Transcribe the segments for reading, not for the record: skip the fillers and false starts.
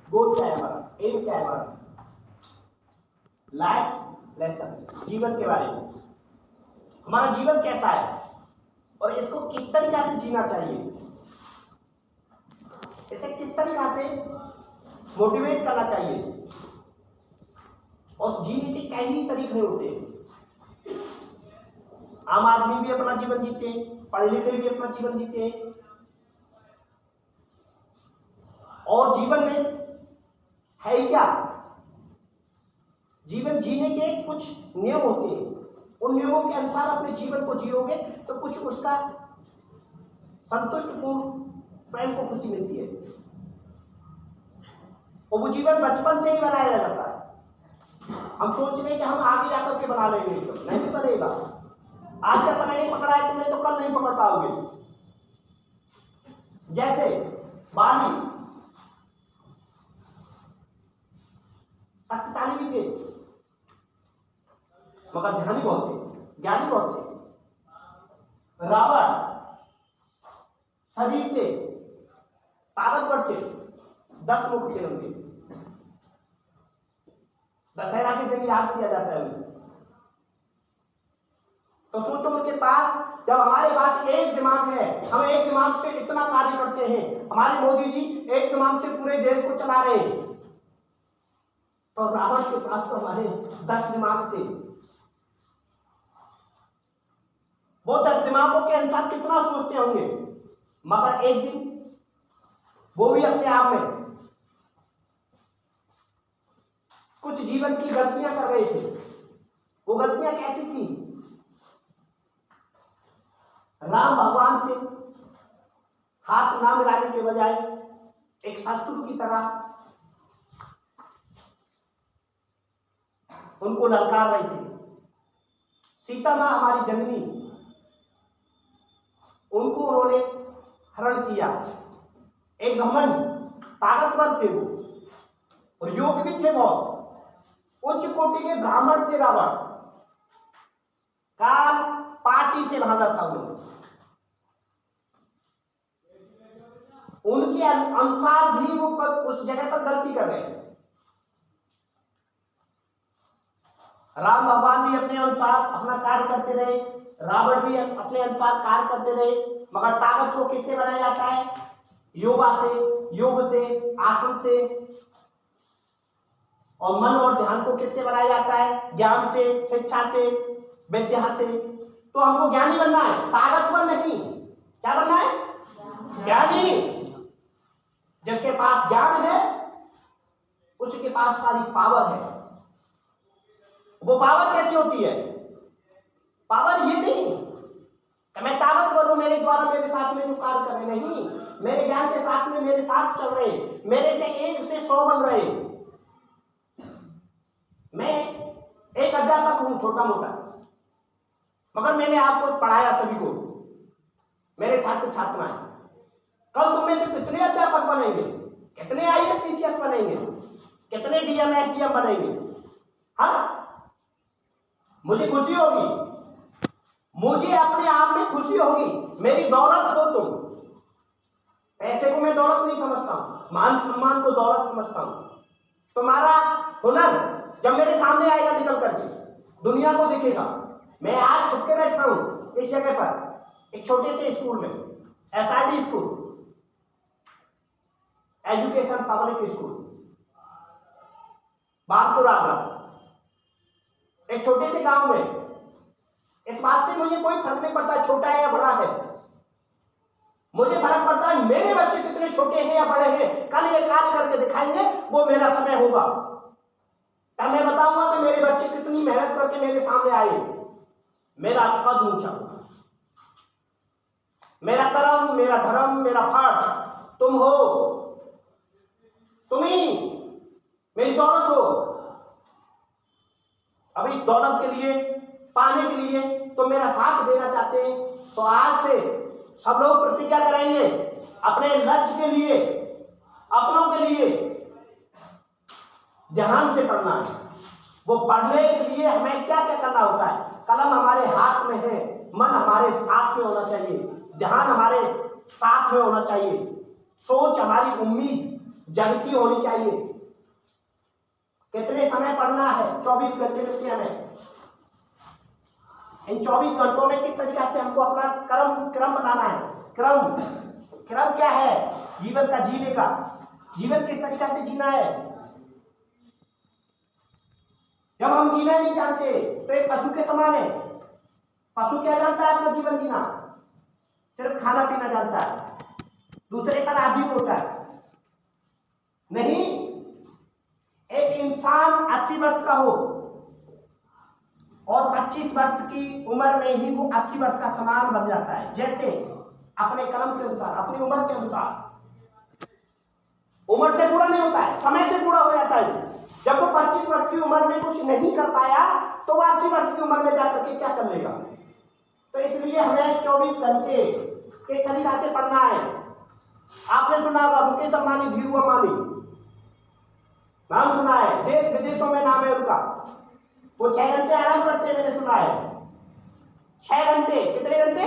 गोल क्या है हमारा, एम क्या है हमारा, लाइफ लेसन, जीवन के बारे में, हमारा जीवन कैसा है और इसको किस तरीका से जीना चाहिए, इसे किस तरीका से मोटिवेट करना चाहिए। और जीने के कई तरीके होते हैं। आम आदमी भी अपना जीवन जीते हैं, पढ़े लिखे भी अपना जीवन जीते हैं, और जीवन में है क्या, जीवन जीने के कुछ नियम होते हैं, उन नियमों के अनुसार अपने जीवन को जियोगे तो कुछ उसका संतुष्टपूर्ण स्वयं को खुशी मिलती है। और वो जीवन बचपन से ही बनाया जाता है। हम सोच रहे हैं कि हम आगे जाकर के बना लेंगे, तो नहीं बनेगा। आज का समय नहीं पकड़ा है तुमने तो कल नहीं पकड़ पाओगे। जैसे बाली शक्तिशाली भी थे, मगर ध्यानी बहुत थे, ज्ञानी बहुत थे। रावण शरीर से ताकतवर थे, 10 मुख थे उनके। दशहरा के दिन याद किया जाता है उन्हें। तो सोचो उनके पास, जब हमारे पास एक दिमाग है, हम एक दिमाग से इतना कार्य करते हैं, हमारे मोदी जी एक दिमाग से पूरे देश को चला रहे हैं, तो रावण के पास तो हमारे 10 दिमाग थे। वो 10 दिमागों के अनुसार कितना सोचते होंगे, मगर एक दिन वो भी अपने आप में कुछ जीवन की गलतियां कर रहे थे। वो गलतियां कैसी थी? राम भगवान से हाथ ना मिलाने के बजाय एक शत्रु की तरह उनको ललकार रही थी। सीता मां हमारी जननी, उनको उन्होंने हरण किया। एक घमंड, ताकतवर थे वो, और योग भी थे बहुत, उच्च कोटि के ब्राह्मण थे रावण। काल पार्टी से भागा था उन्होंने, उनके अनुसार भी वो उस जगह पर गलती कर रहे हैं। राम भगवान भी अपने अनुसार अपना कार्य करते रहे, रावण भी अपने अनुसार कार्य करते रहे, मगर ताकत को किससे बनाया जाता है? योगा से, योग से, आसन से। और मन और ध्यान को किससे बनाया जाता है? ज्ञान से, शिक्षा से, विद्या से। तो हमको ज्ञानी बनना है, ताकतवर नहीं। क्या बनना है? ज्ञानी। जिसके पास ज्ञान है उसके पास सारी पावर है। वो पावर कैसी होती है? पावर ये नहीं कि मैं ताकतवर हूं, मेरे द्वारा मेरे साथ में जो कार्य कर रहे, नहीं, मेरे ज्ञान के साथ में मेरे साथ चल रहे, मेरे से 1 से 100 बन रहे। मैं एक अध्यापक हूं, छोटा मोटा, मगर मैंने आपको पढ़ाया सभी को, मेरे छात्र छात्राएं। कल तुम में से कितने अध्यापक बनेंगे, कितने IAS PCS बनेंगे, कितने DM SDM बनेंगे? हाँ, मुझे खुशी होगी, मुझे अपने आप में खुशी होगी। मेरी दौलत हो तुम। पैसे को मैं दौलत नहीं समझता हूं, मान सम्मान को दौलत समझता हूं। तुम्हारा हुनर जब मेरे सामने आएगा निकल करके, दुनिया को दिखेगा। मैं आज छुप के बैठा हूं इस जगह पर, एक छोटे से स्कूल में, SRD school, education public school, Bagpur Agra, एक छोटे से गांव में। इस बात से मुझे कोई फर्क नहीं पड़ता छोटा है या बड़ा है, मुझे फर्क पड़ता है मेरे बच्चे कितने छोटे हैं या बड़े हैं। कल ये कार्य करके दिखाएंगे, वो मेरा समय होगा, तब मैं बताऊंगा कि मेरे बच्चे कितनी मेहनत करके मेरे सामने आए। मेरा कद ऊंचा, मेरा कर्म, मेरा धर्म, मेरा पाठ तुम हो, तुम ही मेरी दौलत हो। अब इस दौलत के लिए, पाने के लिए तुम मेरा साथ देना चाहते हैं, तो आज से सब लोग प्रतिज्ञा करेंगे अपने लक्ष्य के लिए, अपनों के लिए ध्यान से पढ़ना है। वो पढ़ने के लिए हमें क्या क्या करना होता है? कलम हमारे हाथ में है, मन हमारे साथ में होना चाहिए, ध्यान हमारे साथ में होना चाहिए, सोच हमारी उम्मीद जगती होनी चाहिए। कितने समय पढ़ना है? 24 घंटे मिलते हैं हमें। इन 24 घंटों में किस तरीका से हमको अपना क्रम बनाना है। क्रम क्या है? जीवन का जीने का। जीवन किस तरीका से जीना है। जब हम जीना नहीं जानते तो एक पशु के समान है। पशु क्या जानता है? अपना जीवन जीना, सिर्फ खाना पीना जानता है, दूसरे पर आधीन होता है। नहीं, एक इंसान 80 वर्ष का हो और 25 वर्ष की उम्र में ही वो 80 वर्ष का समान बन जाता है। जैसे अपने कर्म के अनुसार, अपनी उम्र के अनुसार। उम्र से बूढ़ा नहीं होता है, समय से बूढ़ा हो जाता है। जब वो 25 वर्ष की उम्र में कुछ नहीं कर पाया तो वो 80 वर्ष की उम्र में जाकर के क्या कर लेगा। तो इसलिए हमें 24 घंटे किस तरीका से पढ़ना है। आपने सुना होगा मुकेश अंबानी, धीरू अंबानी, नाम सुना है, देश विदेशों में नाम है उनका। वो 6 घंटे आराम करते हैं, मैंने सुना है। 6 घंटे, कितने घंटे?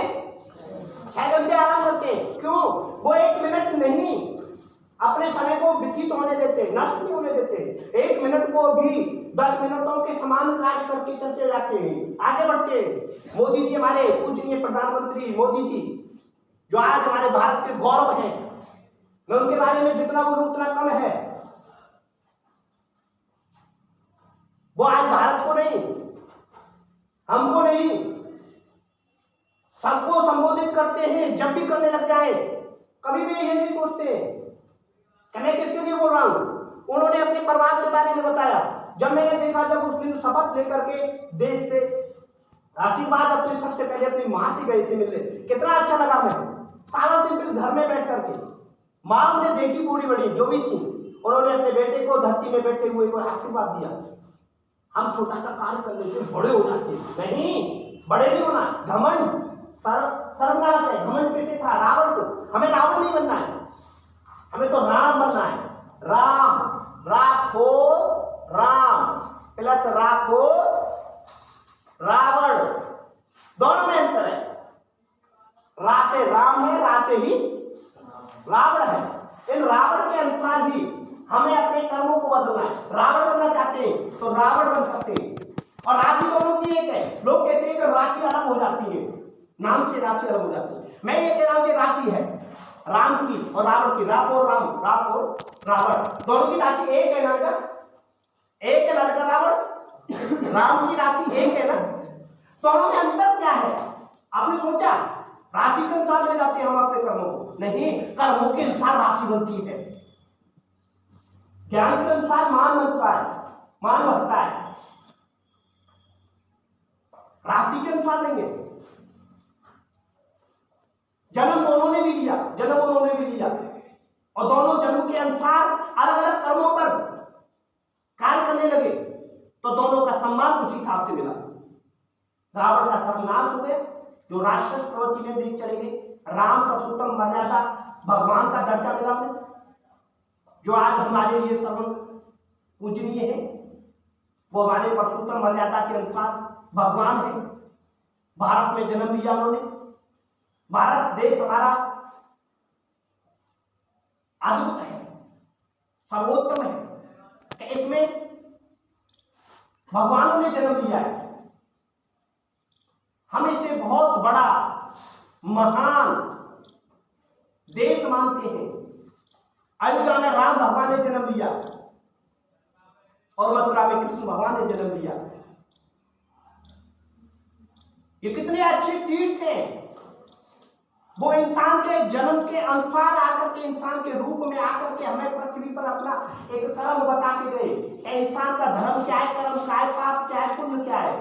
6 घंटे आराम करते हैं। क्यों? वो 1 मिनट नहीं अपने समय को व्यतीत होने देते, नष्ट नहीं होने देते। 1 मिनट को भी 10 मिनटों के समान कार्य करके चलते जाते हैं, आगे बढ़ते हैं। मोदी जी, हमारे पूजनीय प्रधानमंत्री मोदी जी, जो आज हमारे भारत के गौरव हैं, मैं उनके बारे में जितना बोलूं उतना कम है। वो आज भारत को नहीं, हमको नहीं, सबको संबोधित करते हैं। जब भी करने लग जाए कभी भी ये नहीं सोचते कि मैं किसके लिए बोल रहा हूं। उन्होंने अपने परिवार के बारे में बताया। जब मैंने देखा, जब उस दिन शपथ लेकर के देश से आशीर्वाद अपने सबसे पहले अपनी मां से गए थे मिलने, कितना अच्छा लगा। मैं सारा दिन घर में बैठ करके मां ने देखी पूरी बड़ी जो भी थी, उन्होंने अपने बेटे को धरती में बैठे हुए को आशीर्वाद दिया। हम छोटा सा कार्य कर लेते, बड़े हो जाते। नहीं, बड़े नहीं होना। घमंड सर्वनाश है। घमंड कैसे था? रावण को। हमें रावण नहीं बनना है, हमें तो राम बनना है। राम, राखो राम प्लस राखो रावण, दोनों में अंतर है। रा से राम है, रा से ही रावण है। इन रावण के अनुसार ही हमें अपने कर्मों को बदलना है। रावण बनना चाहते हैं तो रावण बन सकते हैं। और राशि दोनों की एक है। लोग कहते हैं कि राशि अलग हो जाती है, नाम से राशि अलग हो जाती है। मैं ये कह रहा हूं कि राशि है राम की और रावण की। राम और राम, राम और रावण, दोनों की राशि एक है ना बेटा? एक है ना बेटा? रावण राम की राशि एक है ना? दोनों में अंतर क्या है? आपने सोचा? राशि के अनुसार ले जाते हैं हम अपने कर्मों को? नहीं, कर्मों के अनुसार राशि बनती है। ज्ञान के अनुसार मान बनता है, मान बढ़ता है। राशि के अनुसार नहीं है। जन्म दोनों ने भी लिया, जन्म उन्होंने भी लिया, और दोनों जन्म के अनुसार अलग अलग कर्मों पर कार्य करने लगे तो दोनों का सम्मान उसी हिसाब से मिला। रावण का सर्वनाश हो गया, जो राक्षस प्रवृत्ति में देख चले गए। राम पुरुषोत्तम मर्यादा, भगवान का दर्जा मिला उन्हें, जो आज हमारे लिए सर्व पूजनीय है। वो हमारे पुरुषोत्तम मर्यादा के अनुसार भगवान है। भारत में जन्म लिया उन्होंने। भारत देश हमारा अद्भुत है, सर्वोत्तम है। इसमें भगवानों ने जन्म लिया है। हम इसे बहुत बड़ा महान देश मानते हैं। अयोध्या में राम भगवान ने जन्म लिया और मथुरा में कृष्ण भगवान ने जन्म लिया। ये कितने अच्छे तीर्थ हैं। वो इंसान के जन्म के अनुसार आकर के, इंसान के रूप में आकर के हमें पृथ्वी पर अपना एक कर्म बता के गए। इंसान का धर्म क्या है, कर्म क्या है, पाप क्या है, पुण्य क्या है,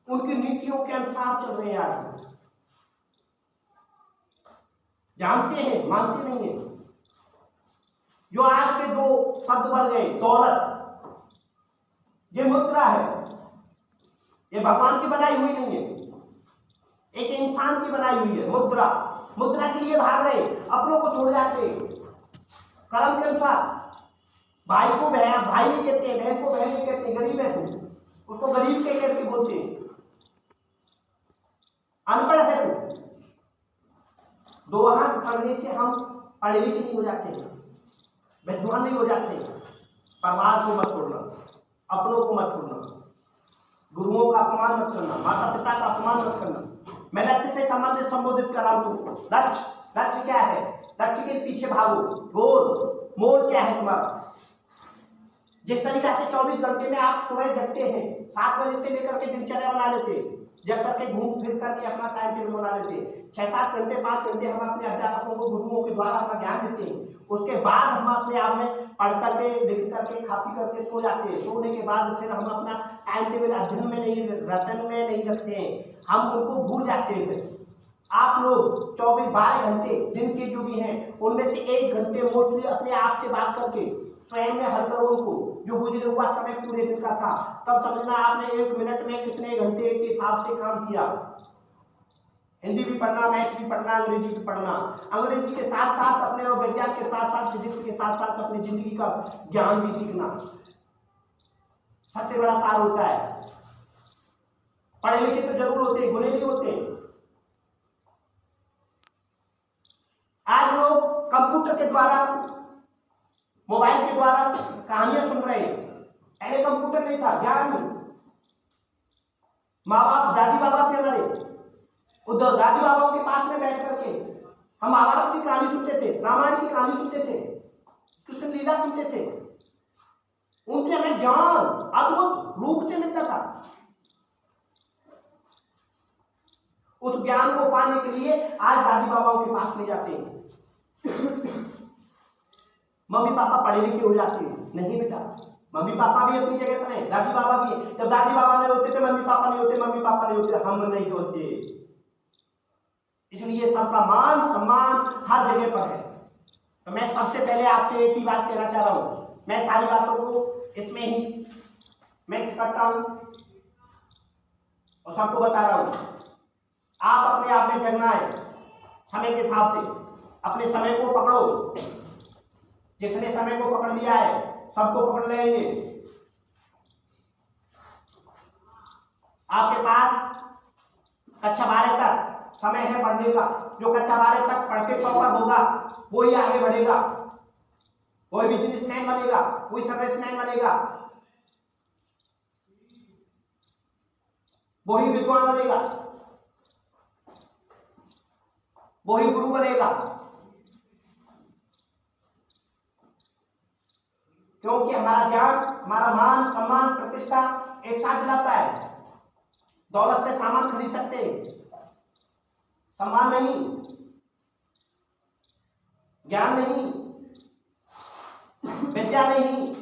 उनकी नीतियों के अनुसार चल रहे हैं। आज जानते हैं, मानते नहीं है। जो आज के 2 शब्द बन गए, दौलत, ये मुद्रा है, ये भगवान की बनाई हुई नहीं है, एक इंसान की बनाई हुई है। मुद्रा, मुद्रा के लिए भाग रहे, अपनों को छोड़ जाते। कर्म के अनुसार भाई को भाई नहीं कहते, बहन को बहन नहीं कहते। गरीब है तू, उसको गरीब के करके बोलते हैं। अनपढ़ है तू, 2 हाथ पढ़ने से हम पढ़े लिखे नहीं हो जाते। विद्वान नहीं हो जाते। परिवार को मत छोड़ना, अपनों को मत छोड़ना, गुरुओं का अपमान मत करना, माता पिता का अपमान मत करना। मैं लक्ष्य से संबोधित कर रहा हूं। लक्ष्य क्या है? लक्ष्य के पीछे भागो। मोल क्या है तुम्हारा? जिस तरीका से 24 घंटे में आप सुबह जगते हैं, 7 बजे से लेकर के दिनचर्या बना लेते हैं, जब करके घूम फिर करके अपना टाइम टेबल बना लेते हैं, 6-7 घंटे 5 घंटे हम अपने अध्यापकों को, गुरुओं के द्वारा अपना ज्ञान देते हैं। उसके बाद हम अपने आप में पढ़ करके, लिख करके, खा पी करके सो जाते हैं। सोने के बाद फिर हम अपना टाइम टेबल अध्ययन में नहीं, रटन में नहीं रखते हैं, हम उनको भूल जाते हैं। फिर आप लोग 24-12 घंटे दिन के जो भी हैं, उनमें से 1 घंटे मोस्टली अपने आप से बात करके स्वयं में हल करो उनको, जो गुजरे हुआ समय पूरे दिन का था। तब समझना आपने 1 मिनट में कितने घंटे के हिसाब से काम किया। हिंदी भी पढ़ना, मैथ भी पढ़ना, अंग्रेजी भी पढ़ना। अंग्रेजी के साथ साथ अपने, और विज्ञान के साथ साथ, फिजिक्स के साथ साथ अपनी जिंदगी का ज्ञान भी सीखना सबसे बड़ा सार होता है। पढ़े लिखे तो जरूर होते हैं, गुने नहीं होते। आज लोग कंप्यूटर के द्वारा, मोबाइल के द्वारा कहानियां सुन रहे हैं। पहले कंप्यूटर नहीं था, ज्ञान नहीं। माँ बाप, दादी बाबा से लड़े, उधर दादी बाबाओं के पास में बैठ करके हम महाभारत की कहानी सुनते थे, रामायण की कहानी सुनते थे, कृष्ण लीला सुनते थे। उनसे हमें ज्ञान अद्भुत रूप से मिलता था। उस ज्ञान को पाने के लिए आज दादी बाबाओं के पास में जाते हैं। मम्मी पापा पढ़े लिखे हो जाते हैं? नहीं बेटा, मम्मी पापा भी अपनी जगह पर हैं, दादी बाबा भी है। जब दादी बाबा नहीं होते थे, मम्मी पापा नहीं होते, मम्मी पापा नहीं होते, हम नहीं होते। इसलिए सबका मान सम्मान हर जगह पर है। तो मैं सबसे पहले आपसे एक ही बात कहना चाह रहा हूं। मैं सारी बातों को इसमें ही मिक्स करता हूं और सबको बता रहा हूं। आप अपने आप में जगना है समय के हिसाब से। अपने समय को पकड़ो। जिसने समय को पकड़ लिया है, सबको पकड़ लेंगे। आपके पास कक्षा 12 तक समय है पढ़ने का। जो कक्षा 12 तक पढ़ के टॉपर होगा, वो ही आगे बढ़ेगा, वही बिजनेसमैन बनेगा, वही सर्विसमैन बनेगा, वही विद्वान बनेगा, वही गुरु बनेगा। क्योंकि हमारा ज्ञान, हमारा मान सम्मान प्रतिष्ठा एक साथ दिलाता है। दौलत से सामान खरीद सकते हैं, सम्मान नहीं, ज्ञान नहीं, विद्या नहीं।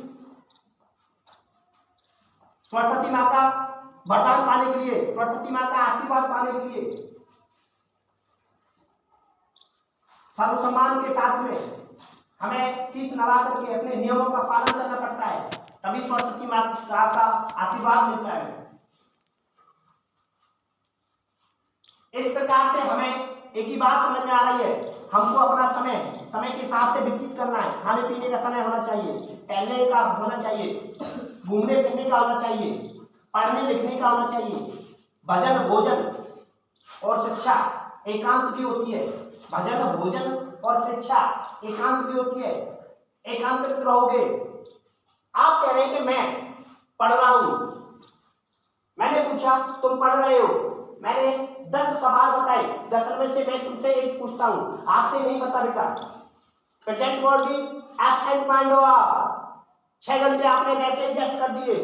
सरस्वती माँ का वरदान पाने के लिए, सरस्वती माँ का आशीर्वाद पाने के लिए सर्वसम्मान के साथ में हमें शीश नवा करके अपने नियमों का पालन करना पड़ता है, तभी सरस्वती माँ का आशीर्वाद मिलता है। इस प्रकार से हमें एक ही बात समझ में आ रही है, हमको अपना समय के हिसाब से व्यतीत करना है। खाने पीने का समय होना चाहिए, टहलने का होना चाहिए, घूमने फिरने का होना चाहिए, पढ़ने लिखने का होना चाहिए। भजन भोजन और शिक्षा एकांत की होती है। भजन भोजन और शिक्षा एकांत की होती है। एकांतरित रहोगे। आप कह रहे हैं कि मैं पढ़ रहा हूं। मैंने पूछा तुम पढ़ रहे हो, मैंने 10 सवाल बताए, 10 में से मैं तुमसे एक पूछता हूं, आपसे नहीं पता बेटा। प्रेजेंट वर्ड की एब्सेंट माइंड हो आप। 6 घंटे आपने वैसे एडजस्ट कर दिए।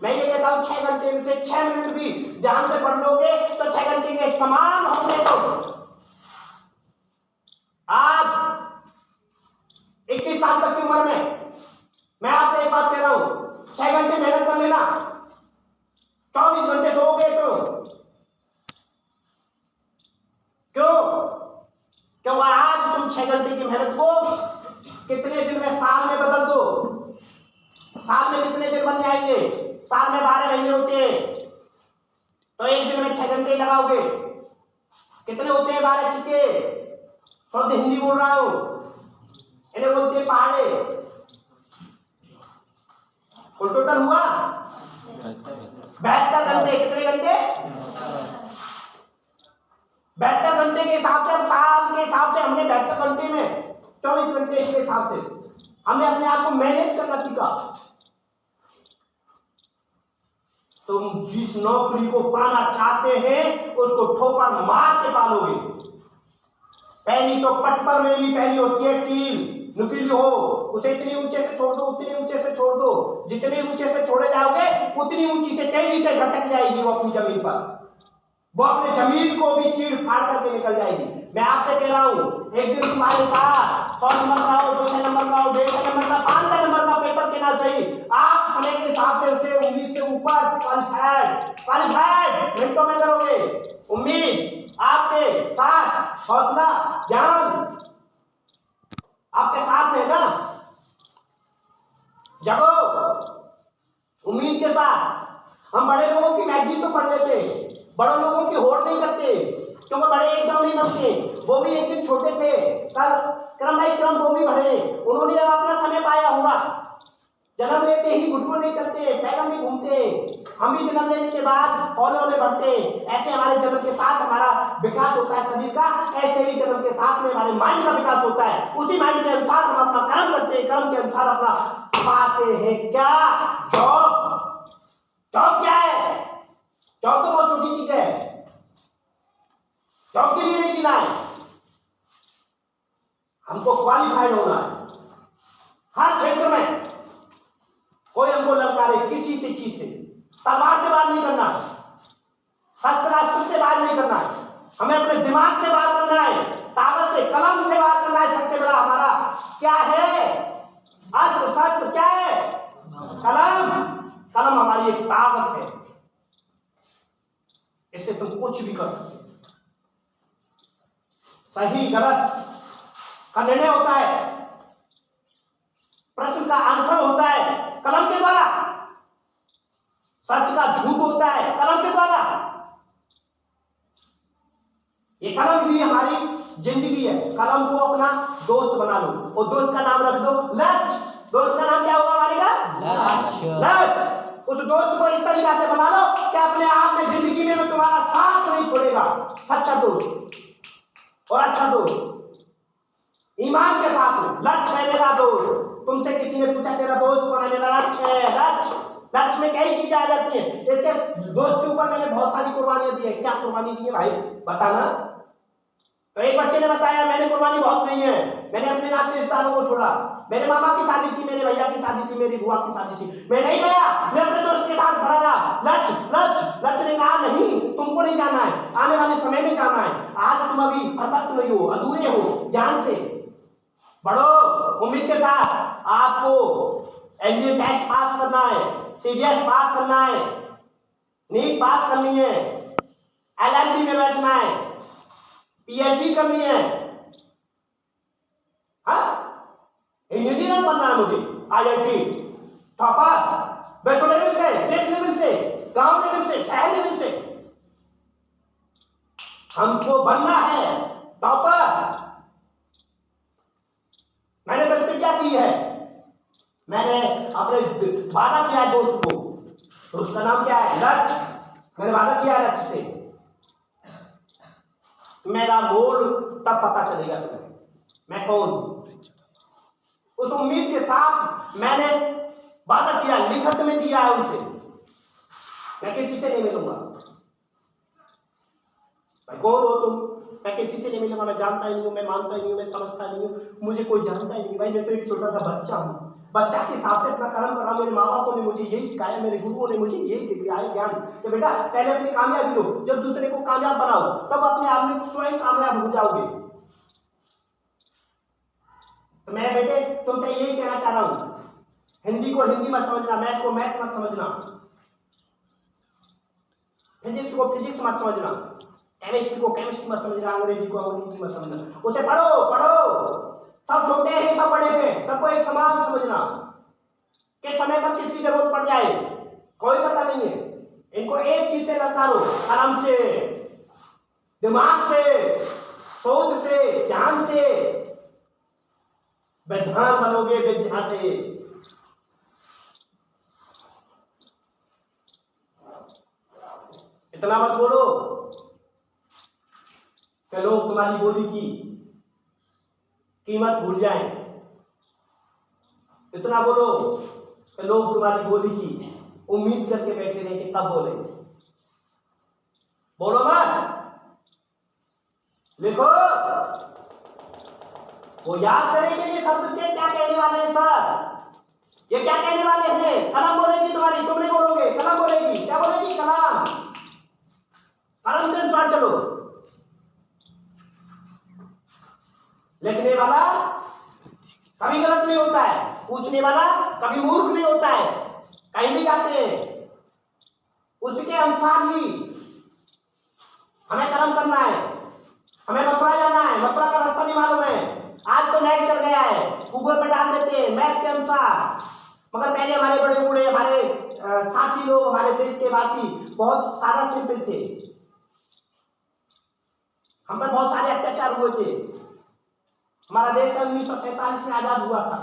मैं ये कहता हूं 6 घंटे में से 6 मिनट भी ध्यान से पढ़ लोगे तो 6 घंटे के समान होंगे। तो आज 21 साल तक की उम्र में मैं आपसे एक बात कह रहा हूं, 6 घंटे मेहनत कर लेना, 24 घंटे सोओगे तो क्यों आज तुम 6 घंटे की मेहनत को कितने दिन में, साल में बदल दो। साल में कितने दिन बन जाएंगे? साल में 12 महीने होते हैं, तो एक दिन में 6 घंटे लगाओगे, कितने होते हैं 12 छिके? शुद्ध हिंदी बोल रहा हूं, इन्हें बोलते हैं पहाड़े। कुल टोटल हुआ 72 घंटे। कितने घंटे? 72 घंटे के हिसाब से, साल के हिसाब से हमने 72 घंटे में 24 घंटे के हिसाब से हमने अपने आप को मैनेज करना सीखा। तुम जिस नौकरी को पाना चाहते हैं उसको ठोकर मार के पालोगे। पहली तो पट पर मेरी पहली होती है कील, नुकीली हो, उसे इतनी ऊंचे से छोड़ दो, उतनी ऊंचे से छोड़ दो, जितने ऊंचे से छोड़े जाओगे उतनी ऊंची से तेजी से घसक जाएगी वो अपनी जमीन पर, वो अपने जमीन को भी चीड़ फाड़ करके निकल जाएगी। मैं आपसे कह रहा हूं, एक दिन तुम्हारे साथ 100 नंबर का हो, 200 नंबर का हो, 150 नंबर का, 500 नंबर का पेपर देना चाहिए, आप समय के हिसाब से उसे उम्मीद से ऊपर क्वालिफाइड मिनटों में करोगे। उम्मीद आपके साथ, हौसला ज्ञान आपके साथ है ना, जगो उम्मीद के साथ। हम बड़े लोगों की मैगजीन तो पढ़ लेते हैं, बड़े लोगों की होड़ नहीं करते, क्योंकि बड़े एकदम नहीं बनते, वो भी एक दिन छोटे थे, कल क्रम बाई क्रम वो भी बढ़े, उन्होंने अपना समय पाया होगा। जन्म लेते ही घुटनों नहीं चलते, पैरों नहीं घूमते, हम भी जन्म लेने के बाद हौले हौले बढ़ते। ऐसे हमारे जन्म के साथ हमारा विकास होता है शरीर का, ऐसे ही जन्म के साथ में हमारे माइंड का विकास होता है। उसी माइंड के अनुसार हम अपना कर्म करते हैं, कर्म के अनुसार अपना पाते हैं क्या, जॉब। जॉब क्या है? जॉब तो बहुत छोटी चीज है, जॉब के लिए नहीं जीना है, हमको क्वालिफाइड होना है हर क्षेत्र में। कोई हमको ललकारे किसी से चीज से, तलवार से बात नहीं करना है, शस्त्र अस्त्र से बात नहीं करना है, हमें अपने दिमाग से बात करना है, ताकत से, कलम से बात करना है। सबसे बड़ा हमारा क्या है? अस्त्र शस्त्र क्या है? कलम। कलम हमारी एक ताकत है, इससे तुम कुछ भी कर सकते। सही गलत का निर्णय होता है, प्रश्न का आंसर होता है कलम के द्वारा, सच का झूठ होता है कलम के द्वारा। ये कलम भी हमारी जिंदगी है। कलम को अपना दोस्त बना लो, और दोस्त का नाम रख दो लक्ष्य। दोस्त का नाम क्या होगा हमारे का? लक्ष्य। उस दोस्त को इस तरीका से बना लो कि अपने आप में जिंदगी में तुम्हारा साथ नहीं छोड़ेगा। सच्चा दोस्त और अच्छा दोस्त, ईमान के साथ। लक्ष्य है मेरा दोस्त। तुमसे किसी ने पूछा तेरा दोस्त कौन है? मेरा लक्ष्य है। लक्ष्य में कई चीजें आ जाती हैं। इसके दोस्त के ऊपर मैंने बहुत सारी कुर्बानियां दी है। क्या कुर्बानी दी है भाई बताना? तो एक बच्चे ने बताया मैंने कुर्बानी बहुत दी है, मैंने अपने नाते रिश्तेदारों को छोड़ा, मेरे मामा की शादी थी, मेरे भैया की शादी थी, मेरी बुआ की शादी थी, मैं नहीं गया, मैं अपने दोस्त के साथ खड़ा रहा। लक्ष्य ने कहा नहीं तुमको नहीं जाना है, आने वाले समय में जाना है। आज तुम अभी परिपक्व नहीं हो, अधूरे हो, ज्ञान से बढ़ो। उम्मीद के साथ आपको एनडीए टेस्ट पास करना है, सीडीएस पास करना है, नीट पास करनी है, एलएलबी में बैठना है, पीएचडी करनी है, इंजीनियर बनना है मुझे, आईआईटी टॉपर, वैसे लेवल से, देश लेवल से, गांव लेवल से, शहर लेवल से हमको बनना है टॉपर। मैंने प्रतिज्ञा की है, मैंने अपने वादा किया है दोस्त को, तो उसका नाम क्या है? लक्ष्य। मैंने वादा किया है लक्ष्य से। मेरा मोल तब पता चलेगा तुम्हें मैं कौन हूं। उस उम्मीद के साथ मैंने वादा किया, लिखत में दिया है उनसे, मैं किसी से नहीं मिलूंगा। भाई कौन हो तुम? मैं किसी से नहीं मिलूंगा, मैं जानता ही नहीं हूं, मैं मानता ही नहीं हूं, मैं समझता ही नहीं हूं, मुझे कोई जानता ही नहीं। भाई मैं तो एक छोटा सा बच्चा हूं, बच्चा के हिसाब से अपना कर्म कर रहा हूं। मेरे माँ बापों ने मुझे यही सिखाया, मेरे गुरुओं ने मुझे यही दिया है ज्ञान कि बेटा पहले अपनी कामयाबी लो, जब दूसरे को कामयाब बनाओ तब अपने आप में स्वयं कामयाब हो जाओगे। तो मैं बेटे तुमसे यही कहना चाह रहा हूं, हिंदी को हिंदी मत समझना, मैथ को मैथ मत समझना, फिजिक्स को फिजिक्स मत समझना, केमिस्ट्री को केमिस्ट्री मत समझना, अंग्रेजी को अंग्रेजी मत समझना। उसे पढ़ो। सब छोटे हैं सब बड़े हैं, सबको एक समान समझना। किस समय पर किसकी जरूरत पड़ जाए कोई पता नहीं है। इनको एक चीज से ललकारो, आराम से, दिमाग से, सोच से, ध्यान से। विद्वान बनोगे विद्या से। इतना मत बोलो कि लोग तुम्हारी बोली की कीमत भूल जाएं। इतना बोलो कि लोग तुम्हारी बोली की उम्मीद करके बैठे रहे कि कब बोले। बोलो मत, लिखो। वो याद करेंगे ये शब्द से क्या कहने वाले हैं सर, ये क्या कहने वाले हैं। कलम बोलेगी तुम्हारी, तुम नहीं बोलोगे, कलम बोलेगी। क्या बोलेगी? कलम। कलम के अनुसार चलो। लिखने वाला कभी गलत नहीं होता है, पूछने वाला कभी मूर्ख नहीं होता है। कहीं भी जाते हैं उसके अनुसार ही हमें कर्म करना है। हमें मथुरा जाना है, मथुरा का रास्ता नहीं मालूम है। आज तो मैप चल गया है, गूगल पे डाल देते हैं मैप के अनुसार। मगर पहले हमारे बड़े बूढ़े, हमारे साथी लोग, हमारे देश के वासी बहुत सादा सिंपल थे। हम पर बहुत सारे अत्याचार हुए थे। हमारा देश 1947 में आजाद हुआ था।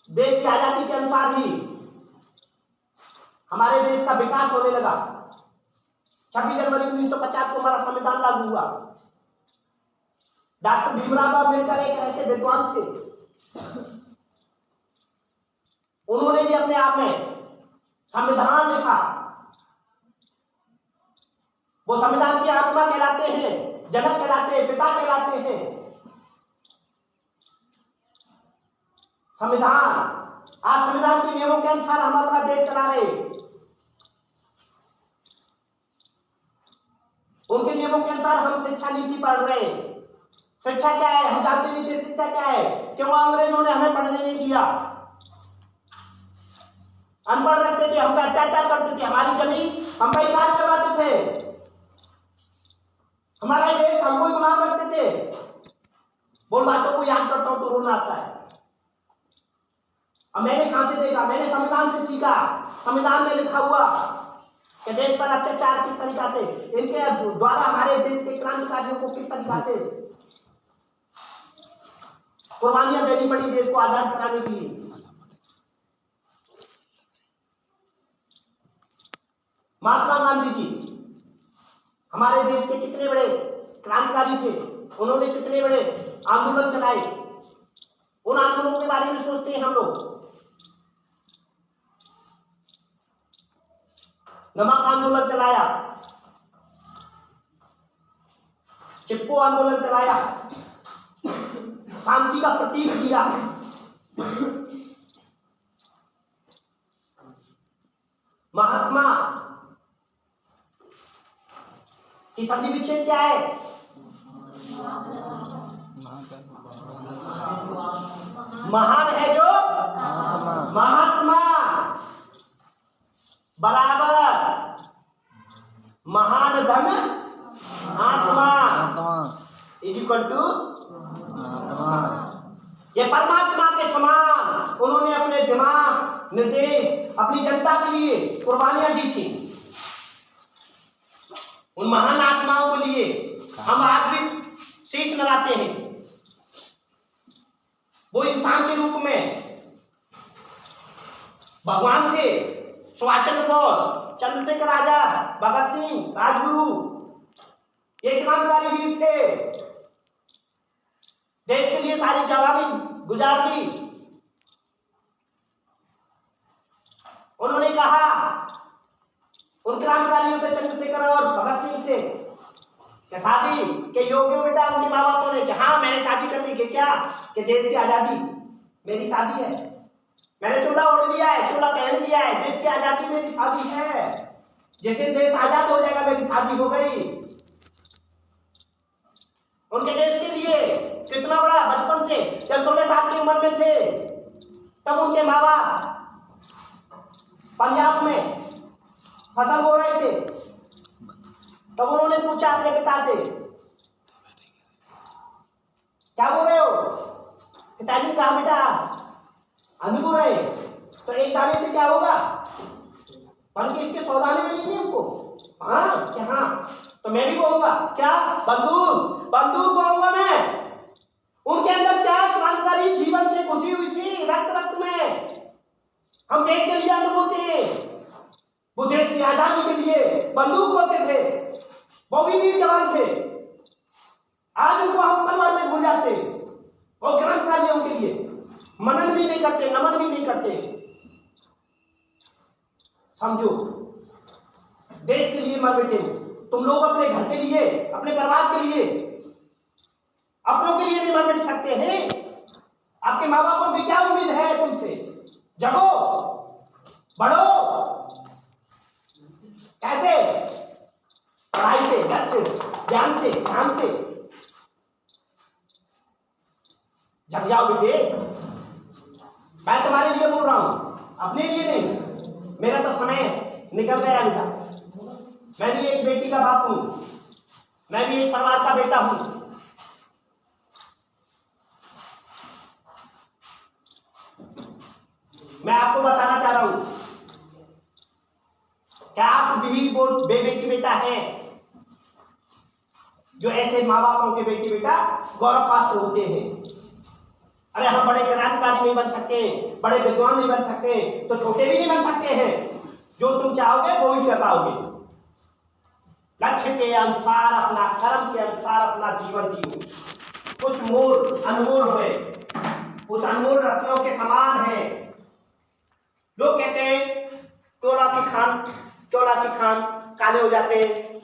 देश की आजादी के अनुसार ही हमारे देश का विकास होने लगा। 26 जनवरी 1950 को हमारा संविधान लागू हुआ। डॉक्टर भीमराव अम्बेडकर एक ऐसे विद्वान थे, उन्होंने भी अपने आप में संविधान लिखा। वो संविधान की आत्मा कहलाते हैं, जनक कहलाते हैं, पिता कहलाते हैं। संविधान, आज संविधान के नियमों के अनुसार हम अपना देश चला रहे। उनके नियमों के अनुसार हम शिक्षा नीति पढ़ रहे। शिक्षा क्या है हम जानते नहीं थे। शिक्षा क्या है? क्यों अंग्रेजों ने हमें पढ़ने नहीं दिया। अनपढ़ रखते थे, हम पे अत्याचार करते थे, हमारी जमीन हम पे इलाज करवाते थे, हमारा देश हमको गुलाम रखते थे। वो बातों को याद करता हूं तो रोना आता है। अब मैंने कहां से देखा? मैंने संविधान से सीखा। संविधान में लिखा हुआ कि देश पर अत्याचार किस तरीका से, इनके द्वारा हमारे देश के क्रांतिकारियों को किस तरीका से कुर्बानियां देनी पड़ी देश को आजाद कराने के लिए। महात्मा गांधी जी हमारे देश के कितने बड़े क्रांतिकारी थे। उन्होंने कितने बड़े आंदोलन चलाए। उन आंदोलनों के बारे में सोचते हैं हम लोग। नमक आंदोलन चलाया, चिपको आंदोलन चलाया, शांति का प्रतीक दिया। महात्मा की संधि विच्छेद क्या है? महान है जो महात्मा बराबर महान धन आत्मा इज इक्वल टू ये परमात्मा के समान। उन्होंने अपने दिमाग, निर्देश, अपनी जनता के लिए कुर्बानियां दी थी। उन महान आत्माओं के लिए हम आज भी शीश नवाते हैं। वो इंसान के रूप में भगवान थे। सुभाष चंद्र बोस, चंद्रशेखर आजाद, भगत सिंह, राजगुरु, ये क्रांतिकारी वीर थे। देश के लिए सारी जवानी गुजार दी। उन्होंने कहा उन क्रांतिकारियों से, चंद्रशेखर और भगत सिंह से, कि शादी के योग्य हो बेटा। उनके माँ बापों ने कहा हाँ मैंने शादी कर ली। कि क्या? कि देश की आजादी मेरी शादी है। मैंने चोला ओढ़ लिया है, चोला पहन लिया है। देश की आजादी मेरी शादी है। जिस दिन देश आजाद हो जाएगा मेरी शादी हो गई। उनके देश के लिए कितना बड़ा बचपन से, जब 16 साल की उम्र में थे तब उनके माँ बाप पंजाब में फसल बो रहे थे। तब उन्होंने पूछा अपने पिता से, क्या बोल रहे हो? पिताजी कहा बेटा हम बोल रहे तो एक दाने से क्या होगा? बल्कि इसके 100 दाने मिलेंगे हमको। हाँ क्या? हाँ तो मैं भी बोलूंगा। क्या? बंदूक, बंदूक बोलूंगा मैं। उनके अंदर क्या क्रांतिकारी जीवन से घुसी हुई थी, रक्त रक्त में। हम पेट के लिए अन्न बोलते हैं, वो देश की आजादी के लिए बंदूक बोलते थे। वो भी वीर जवान थे। आज उनको हम पल भर में भूल जाते। और ग्रंथ कार्यों के लिए मनन भी नहीं करते, नमन भी नहीं करते। समझो, देश के लिए मर बैठे तुम लोग, अपने घर के लिए, अपने परिवार के लिए, अपनों के लिए नहीं मर बैठ सकते हैं। आपके माँ बापों की क्या उम्मीद है तुमसे? जगो, बढ़ो। कैसे? पढ़ाई से, लक्ष्य, ज्ञान से, ध्यान से। जग जाओ बेटे। मैं तुम्हारे लिए बोल रहा हूं, अपने लिए नहीं। मेरा तो समय निकल गया बेटा। मैं भी एक बेटी का बाप हूं, मैं भी एक परिवार का बेटा हूं। मैं आपको बताना चाह रहा हूं, क्या आप भी वो बेटी बेटा हैं जो ऐसे माँ बापों के बेटी बेटा गौरव पात्र होते हैं? अरे हम बड़े क्रांतिकारी नहीं बन सकते, बड़े विद्वान नहीं बन सकते, तो छोटे भी नहीं बन सकते हैं। जो तुम चाहोगे वो ही कर पाओगे। लक्ष्य के अनुसार, अपना कर्म के अनुसार अपना जीवन जियो। कुछ मोल अनमोल हुए, उस अनमोल रत्नों के समान है। लोग कहते हैं क्योला की खान काले हो जाते हैं,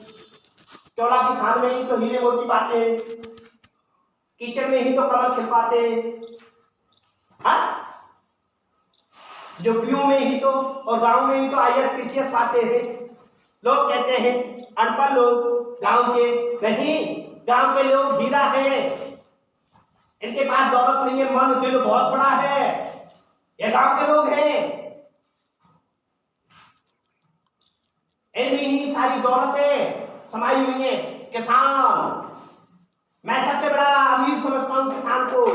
क्योला की खान में ही तो हीरे मोती पाते हैं, कीचड़ में ही तो कमल खिल पाते हैं। जो बीओ में ही तो और गांव में ही तो IAS PCS पाते हैं। लोग कहते हैं अनपढ़ लोग गांव के, नहीं, गांव के लोग हीरा है। इनके पास दौलत नहीं है, मन दिल बहुत बड़ा है। ये गांव के लोग हैं, इनमें ही सारी दौलतें समाई हुई हैं। किसान, मैं सबसे बड़ा अमीर समझता हूं किसान को।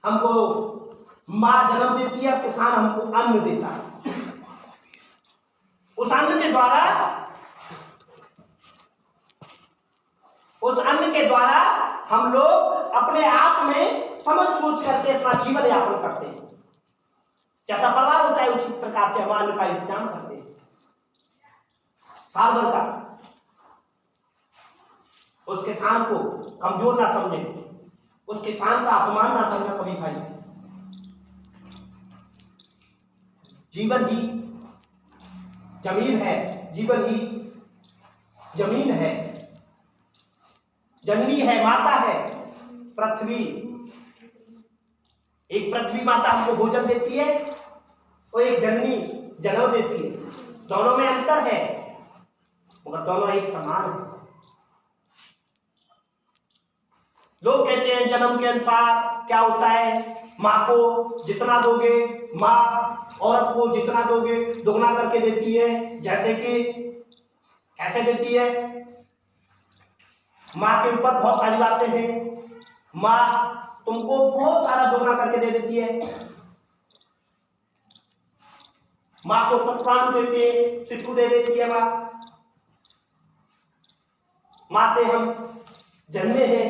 हमको मां जन्म देती है, किसान हमको अन्न देता है। उस अन्न के द्वारा हम लोग अपने आप में समझ सोच करके अपना जीवन यापन करते हैं। जैसा परिवार होता है उसी प्रकार से हम अन्न का इंतजाम करते हैं साल भर का। उस किसान को कमजोर ना समझे, उस किसान का अपमान ना करना कभी भाई। जीवन ही जमीन है, जीवन ही जमीन है, जननी है, माता है पृथ्वी। एक पृथ्वी माता हमको भोजन देती है और एक जननी जन्म देती है। दोनों में अंतर है मगर दोनों एक समान है। लोग कहते हैं जन्म के अनुसार क्या होता है, माँ को जितना दोगे, माँ औरत को जितना दोगे दुगना करके देती है। जैसे कि कैसे देती है? माँ के ऊपर बहुत सारी बातें हैं, माँ तुमको बहुत सारा दोगुना करके दे देती है। माँ को शुक्राणु देती, शिशु दे देती है। माँ से हम जन्मे हैं।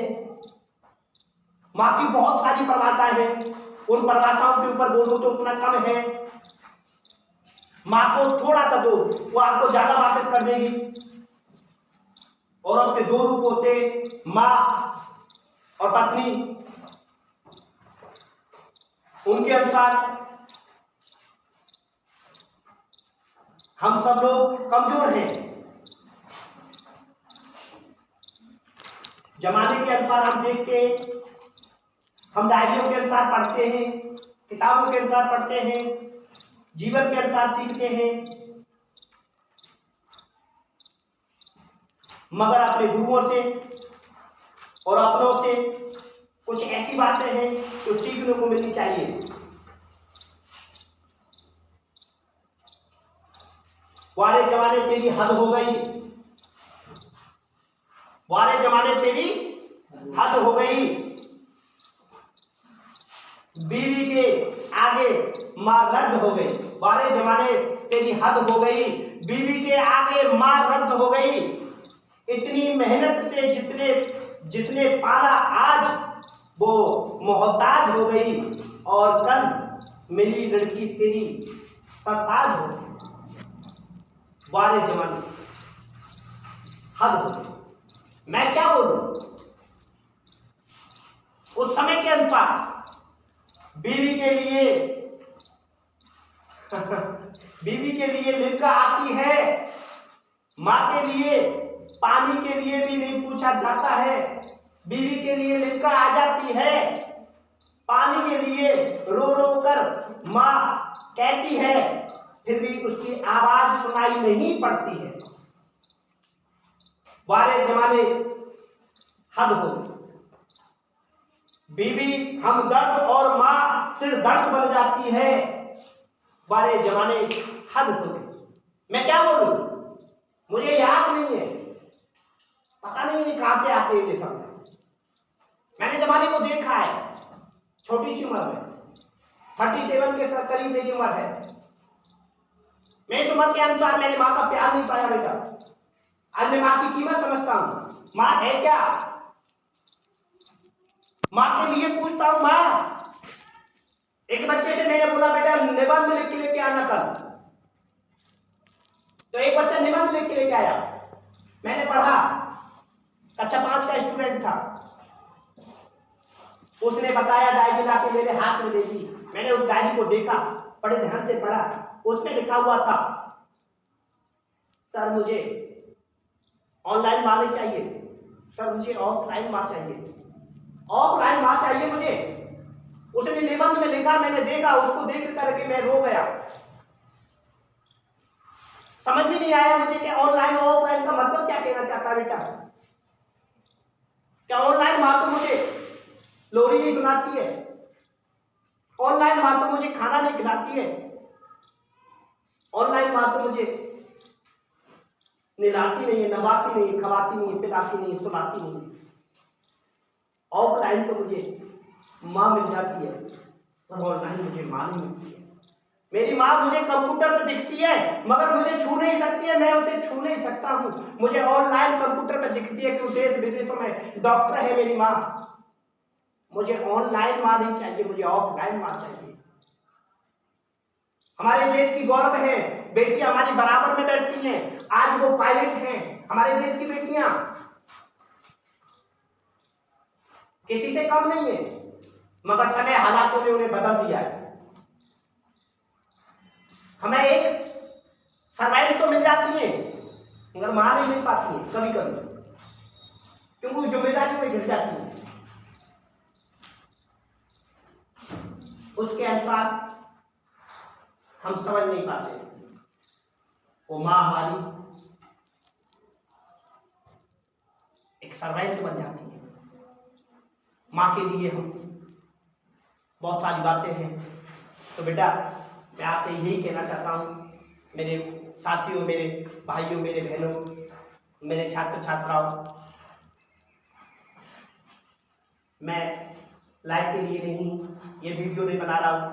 माँ की बहुत सारी परिभाषाएं हैं, उन परिभाषाओं के ऊपर बोलूं तो उतना कम है। माँ को थोड़ा सा दो, वो आपको ज्यादा वापस कर देगी। औरत के दो रूप होते, माँ और पत्नी। उनके अनुसार हम सब लोग कमजोर हैं। जमाने के अनुसार हम देखते हैं, हम डायरियों के अनुसार पढ़ते हैं, किताबों के अनुसार पढ़ते हैं, जीवन के अनुसार सीखते हैं, मगर अपने गुरुओं से और अपनों से कुछ ऐसी बातें हैं जो सीखने को मिलनी चाहिए। वारे जमाने तेरी हद हो गई, वारे जमाने तेरी हद हो गई। बीवी के आगे मां रद्द हो गई। वारे जमाने तेरी हद हो गई, बीवी के आगे मां रद्द हो गई। इतनी मेहनत से जिसने पाला आज वो मोहताज हो गई, और कल मिली लड़की तेरी सरताज हो गई। वारे जमाने हद हो गई। मैं क्या बोलूं? उस समय के अनुसार बीवी के लिए बीवी के लिए लिपका आती है, माँ के लिए पानी के लिए भी नहीं पूछा जाता है। बीवी के लिए लिपका आ जाती है, पानी के लिए रो रो कर माँ कहती है, फिर भी उसकी आवाज सुनाई नहीं पड़ती है। वाले जमाने हद हो गई। बीवी हम दर्द और माँ सिर दर्द बन जाती है। वाले जमाने हद हो गई। मैं क्या बोलूं, मुझे याद नहीं है, पता नहीं है कहां से आते हैं ये शब्द। मैंने जमाने को देखा है, छोटी सी उम्र में 37 के करीब मेरी उम्र है। मैं इस उम्र के अनुसार मैंने माँ का प्यार नहीं पाया बेटा। आज मैं माँ की कीमत समझता हूं। माँ है क्या, माँ के लिए पूछता हूं। माँ, एक बच्चे से मैंने बोला बेटा निबंध लिख के लेके आना कल, तो एक बच्चा निबंध लिख के लेके आया। मैंने पढ़ा, कक्षा 5 का स्टूडेंट था। उसने बताया, डायरी ला के मेरे हाथ में दे दी। मैंने उस डायरी को देखा, बड़े ध्यान से पढ़ा। उसमें लिखा हुआ था, सर मुझे ऑनलाइन माँ नहीं चाहिए, सर मुझे ऑफलाइन माँ चाहिए, ऑफलाइन माँ चाहिए मुझे। उसने निबंध में लिखा, मैंने देखा, उसको देख करके मैं रो गया। समझ ही नहीं आया मुझे कि ऑनलाइन और ऑफलाइन का मतलब क्या कहना चाहता बेटा। क्या ऑनलाइन माँ तो मुझे लोरी नहीं सुनाती है, ऑनलाइन माँ तो मुझे खाना नहीं खिलाती है, ऑनलाइन माँ तो मुझे नहलाती नहीं है, नवाती नहीं, खवाती नहीं, पिलाती नहीं, सुलाती नहीं। ऑफलाइन तो मुझे माँ मिल जाती है, और ऑनलाइन मुझे माँ नहीं मिलती है। मेरी माँ मुझे कंप्यूटर पर दिखती है मगर मुझे छू नहीं सकती है, मैं उसे छू नहीं सकता हूँ। मुझे ऑनलाइन कंप्यूटर पर दिखती है कि देश विदेशों में डॉक्टर है मेरी माँ। मुझे ऑनलाइन माँ नहीं चाहिए, मुझे ऑफलाइन माँ चाहिए। हमारे देश की गौरव है, बेटी हमारी बराबर में बैठती हैं। आज वो पायलट हैं, हमारे देश की बेटियां किसी से कम नहीं है, मगर समय हालातों ने उन्हें बदल दिया है। हमें एक सर्वाइव तो मिल जाती है मगर मां नहीं मिल पाती है कभी कभी, क्योंकि जिम्मेदारी में घिस जाती है। उसके अनुसार हम समझ नहीं पाते। वो मां हमारी एक सर्वाइव बन जाती है। मां के लिए हम बहुत सारी बातें हैं। तो बेटा मैं आपसे यही कहना चाहता हूँ, मेरे साथियों, मेरे भाइयों, मेरे बहनों, मेरे छात्र छात्राओं, मैं लाइक के लिए नहीं ये वीडियो नहीं बना रहा हूँ।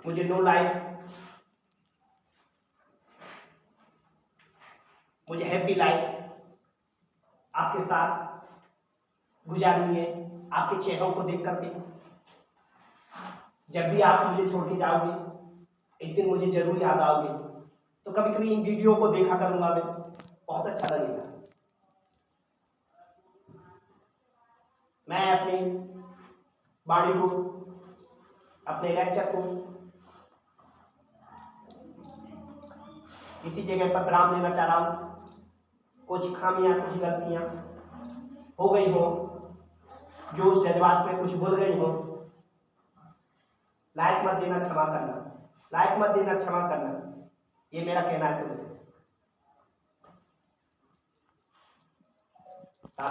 मुझे नो लाइफ, मुझे हैप्पी लाइफ आपके साथ गुजारनी है। आपके चेहरों को देख करके जब भी आप मुझे छोड़ के जाओगे, एक दिन मुझे जरूर याद आओगे, तो कभी कभी इन वीडियो को देखा करूंगा मैं, बहुत अच्छा लगेगा। मैं अपनी वाणी को, अपने लेक्चर को किसी जगह पर विराम देना चाह रहा हूँ। कुछ खामियां, कुछ गलतियां हो गई हो, जो उस जज्बात में कुछ भूल गई हो, लाइक मत देना, क्षमा करना, लाइक मत देना, क्षमा करना, ये मेरा कहना है तुमसे।